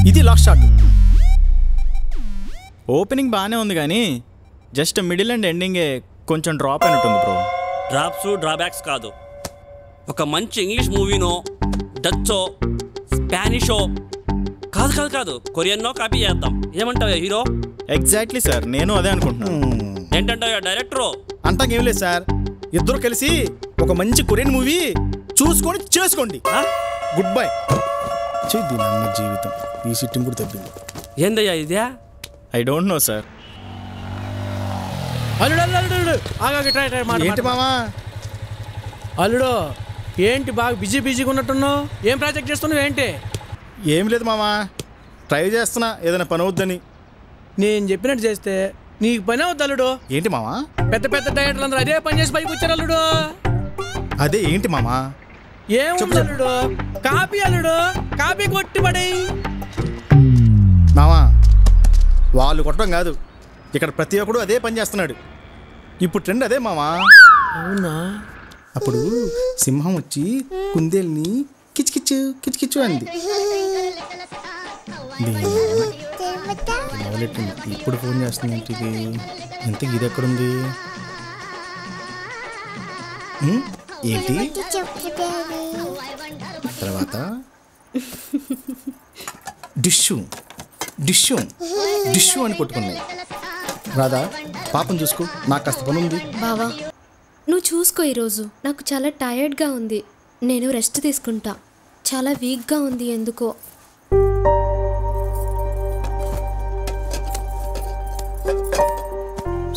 ఇది last shot. Opening బాగానే ఉంది కానీ జస్ట్ మిడిల్ అండ్ ఎండింగే కొంచెం డ్రాప్ అయినట్టుంది బ్రో. డ్రాప్స్ డ్రాబ్యాక్స్ కాదు, ఒక మంచి ఇంగ్లీష్ మూవీనో డచ్చో స్పానిషో కాదు కాదు కాదు కొరియన్నో కాపీ చేద్దాం. ఏమంటావు హీరో? ఎగ్జాక్ట్లీ సార్, నేను అదే అనుకుంటున్నాను. ఏంటంటావు డైరెక్టరు? అంటాకేం లేదు సార్, ఇద్దరు కలిసి ఒక మంచి కొరియన్ మూవీ చూసుకొని చేసుకోండి. Good bye. దీని అన్న జీవితం ఈ సిట్టింగ్ కూడా తప్పింది. ఏందయ్యా ఇదే? I don't know sir. ఏంటి మామా? అల్లుడు ఏంటి బాగా బిజీగా ఉన్నట్టున్నావు? ఏం ప్రాజెక్ట్ చేస్తున్నావు ఏంటి? ఏం లేదు మామా, ట్రై చేస్తున్నా ఏదైనా పని అవుద్దని. నేను చెప్పినట్టు చేస్తే నీకు పని అవుద్ది అల్లుడు. ఏంటి మామా? పెద్ద పెద్ద డైరెక్టర్లు అందరూ అదే పని చేసి పైకి వచ్చారు అల్లుడు. అదే ఏంటి మామా? ఏముంది అల్లుడు, కాపీ అల్లుడు, కాపీ కొట్టి పడే. మామా వాళ్ళు కొట్టడం కాదు, ఇక్కడ ప్రతి ఒక్కడు అదే పని చేస్తున్నాడు. ఇప్పుడు ట్రెండ్ అదే మామా. అవునా? అప్పుడు సింహం వచ్చి కుందేల్ని కిచ్కిచ్చు కిచ్కిచ్చు అంది. ఇప్పుడు ఫోన్ చేస్తుంది ఇంటికి. ఇంతకి ఇది ఎక్కడుంది? ఏంటి తర్వాత డిష్యూ డిష్యూ డిష్యూ అని కొట్టుకున్నాయి. రాదా పాపం చూసుకో, నాకు కాస్త పని ఉంది. బావా నువ్వు చూసుకో, ఈరోజు నాకు చాలా టైర్డ్గా ఉంది, నేను రెస్ట్ తీసుకుంటా. చాలా వీక్గా ఉంది ఎందుకో.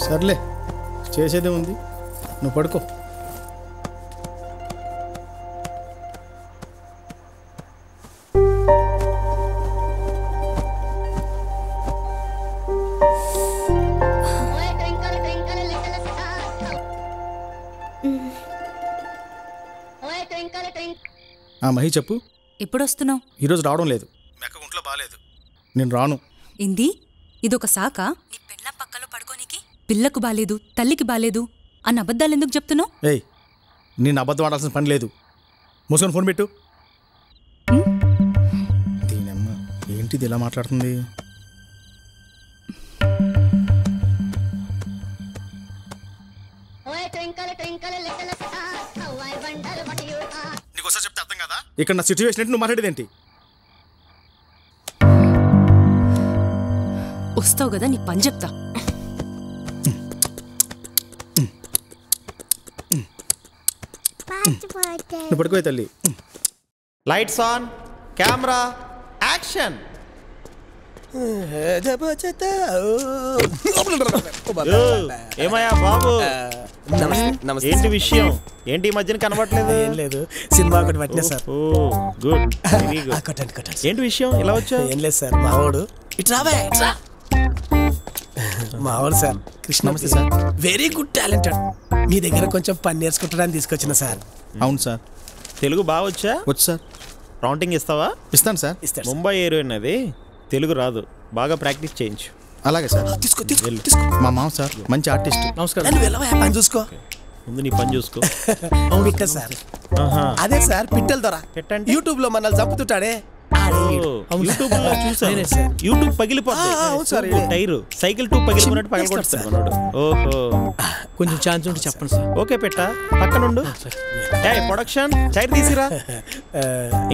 సర్లే చేసేదే ఉంది, నువ్వు పడుకో. మహి చెప్పు. ఎప్పుడు వస్తున్నావు? ఈరోజు రావడం లేదు, మెక్క ఒంట్లో బాగాలేదు, నేను రాను. ఇంది ఇదొక సాక? నీ పిల్ల పక్కలో పడుకోనికి పిల్లకు బాలేదు తల్లికి బాలేదు అన్న అబద్ధాలు ఎందుకు చెప్తున్నావు? ఏయ్ నేను అబద్ధం ఆడాల్సిన పని లేదు, మూసుకొని ఫోన్ పెట్టు. దీనమ్మ ఏంటిది ఇలా మాట్లాడుతుంది? నీకోసారి చెప్తే అర్థం కదా, ఇక్కడ నా సిచ్యువేషన్ ఏంటి, నువ్వు మాట్లాడేది ఏంటి? వస్తావు కదా నీ పని చెప్తా. నువ్వు పడుకోయి తల్లి. Lights on, camera, action. ఏమయ్యా బాబు, ఏంటి విషయం? ఏంటి ఈ మధ్యన కనబడలేదు? ఏం లేదు, సినిమా ఒకటి పట్టినా సార్. Good, very good. ఏంటి విషయం ఇలా వచ్చా? ఏం లేదు సార్, మావాడు మావాడు సార్ కృష్ణ. నమస్తే సార్. Very good talented. మీ దగ్గర కొంచెం పని నేర్చుకుంటాడని తీసుకొచ్చిన సార్. అవును సార్. తెలుగు బాగా వచ్చా? వచ్చు సార్. రౌంటింగ్ ఇస్తావా? ఇస్తాను సార్. ముంబై ఏరియా అది, తెలుగు రాదు, బాగా ప్రాక్టీస్ చేయించు. అలాగే సార్. తీసుకో. మా మామ సార్ మంచి ఆర్టిస్ట్. నమస్కారం. పని చూసుకో. ముందు నీ పని చూసుకో. పిట్ట సార్. అదే సార్ పిట్టల ద్వారా యూట్యూబ్ లో మనల్ని చంపుతుంటాడే. యూట్యూబ్ లో చూసాను, యూట్యూబ్ పగిలిపోతుంది. టైర్ సైకిల్ టూ పగిలిపోయినట్టు పగిలిపోతాడు మనోడు. ఓహో, కొంచెం ఛాన్స్ ఉంటే చెప్పండి సార్. ఓకే పెట్ట పక్కనుండు. Production chair తీసిరా.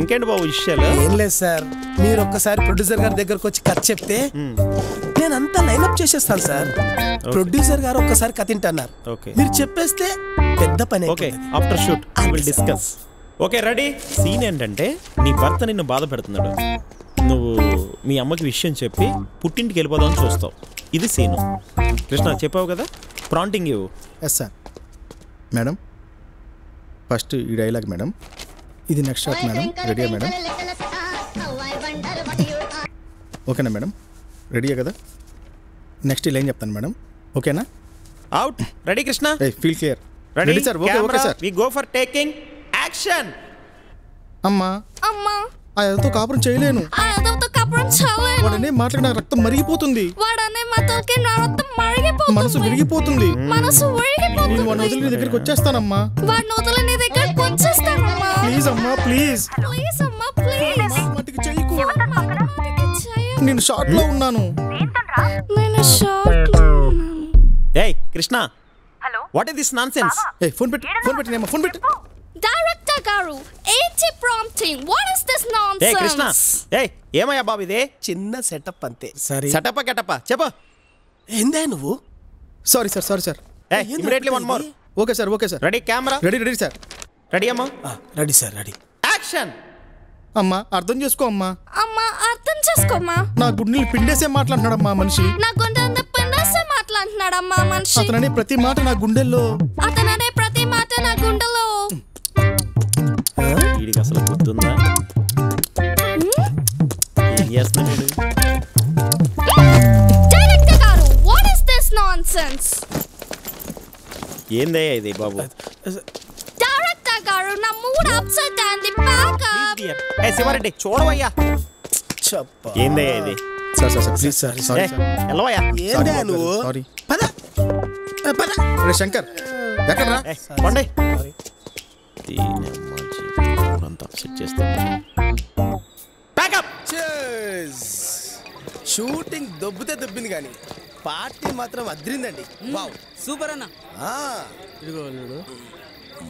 ఇంకేంటి బాబు విషయాలు? ఏం లేదు సార్, మీరు ఒక్కసారి ప్రొడ్యూసర్ గారి దగ్గరకు వచ్చి కథ చెప్తే నేను అంతా లైన్అప్ చేసేస్తాను సార్. ప్రొడ్యూసర్ గారు ఒక్కసారి కథ వింటున్నారు, మీరు చెప్పేస్తే పెద్ద పని. Okay, after shoot will discuss. Okay ready. Scene ఏంటంటే నీ భర్త నిన్ను బాధ పెడుతున్నాడు, నువ్వు మీ అమ్మకి విషయం చెప్పి పుట్టింటికి వెళ్ళిపోదామని చూస్తావు. ఇది సీను. కృష్ణ చెప్పావు కదా, ప్రాంటింగ్ ఇవ్వు. Yes sir. మేడం ఫస్ట్ ఈ డైలాగ్ మేడం, ఇది నెక్స్ట్ షాట్ మేడం. రెడీయా మేడం? ఓకేనా మేడం? రెడీయా కదా? నెక్స్ట్ ఇలా ఏం చెప్తాను మేడం, ఓకేనా? Out. Ready Krishna? Feel clear. Ready sir. Okay sir. We go for taking action. అమ్మా ఆ ఎదతో కాపురం చేయలేను. వాడనే మాట్లాడి నాకు రక్తం మరిగిపోతుంది, మనసు విరిగిపోతుంది. నేను వాడిని వదిలి నీ దగ్గరికి వచ్చేస్తానమ్మా. ప్లీజ్ అమ్మా, ప్లీజ్. మట్టికి చెయ్యకు. నేను షార్ట్ లో ఉన్నాను. నేను షార్ట్ లో ఉన్నాను. ఏయ్ Krishna, hello, what is this nonsense? A phone పెట్టి నేమా ఫోన్ పెట్టి. డైరెక్టర్ గారు, ఏంటి ప్రాంప్టింగ్? వాట్ ఇస్ దిస్ ఏయ్ కృష్ణ, నాన్సెన్స్? ఏయ్ ఏమయ్యా బాబు ఇది? చిన్న సెటప్ అంతే. సారీ సెటప్ప గెటప్ప చెప్పు. ఏందా నువ్వు? Sorry sir. ఏయ్ immediately one more. Okay sir. Ready camera? Ready sir. Ready అమ్మా? Ready sir, ready. యాక్షన్. అమ్మా అర్థం చేసుకో అమ్మా. అమ్మా అర్థం చేసుకోమ్మా. నా గుండెలు పిండేసే మాట్లాడుతున్నాడమ్మా మనిషి. నా గుండె పిండేసే మాట్లాడుతున్నాడమ్మా మనిషి. అతననే ప్రతి మాట నా గుండెల్లో. వీడికి అసలు గుర్తుందా? ఏం చేస్తున్నాడు? డైరెక్టర్ గారు, వాట్ ఇస్ దిస్ నాన్సెన్స్? ఏందయ్యా ఇది బాబు? డైరెక్టర్ గారు, నా మూడ్ అప్సెట్ అయింది. Back up. ఏ శివారెడ్డి చూడవయ్యా. చెప్ప. ఏందయ్యా ఇది? Sir please sir. Sorry sir. ఎల్లవయ్యా. ఏందా నువ్వు? సారీ. పద పద. రే శంకర్ ఎక్కడ్రా? పండి. అప్సెట్ చేస్తే షూటింగ్ దొబ్బింది కానీ పార్టీ మాత్రం అద్రిందండి. వావ్ సూపర్ అన్న. ఇదిగో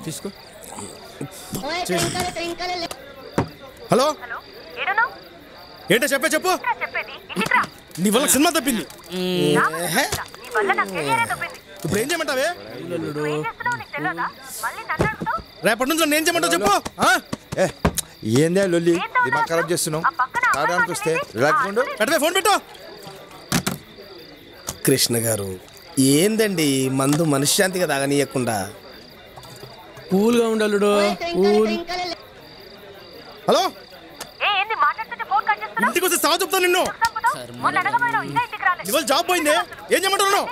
తీసుకో. హలో ఏంటో చెప్పు. నీ వల్ల సినిమా తప్పింది. ఇప్పుడు ఏం చేయమంటావే? రేపటి నుంచి నేను ఏం చేయమంటావు చెప్పు. ఏందే లొల్లి దిమాగ్ ఖరాబ్ చేస్తున్నావు? తాగడానికి వస్తే రిలాక్స్ ఉండు. పెట్టవే ఫోన్ పెట్టు. కృష్ణ గారు, ఏందండి మందు మనశ్శాంతిగా తాగనీయకుండా? కూల్గా ఉండలుడు. హలో ఇంటికి వస్తే సాగు చెప్తాను నిన్ను. ఇవాళ జాబ్ పోయింది, ఏం చేయమంటావు?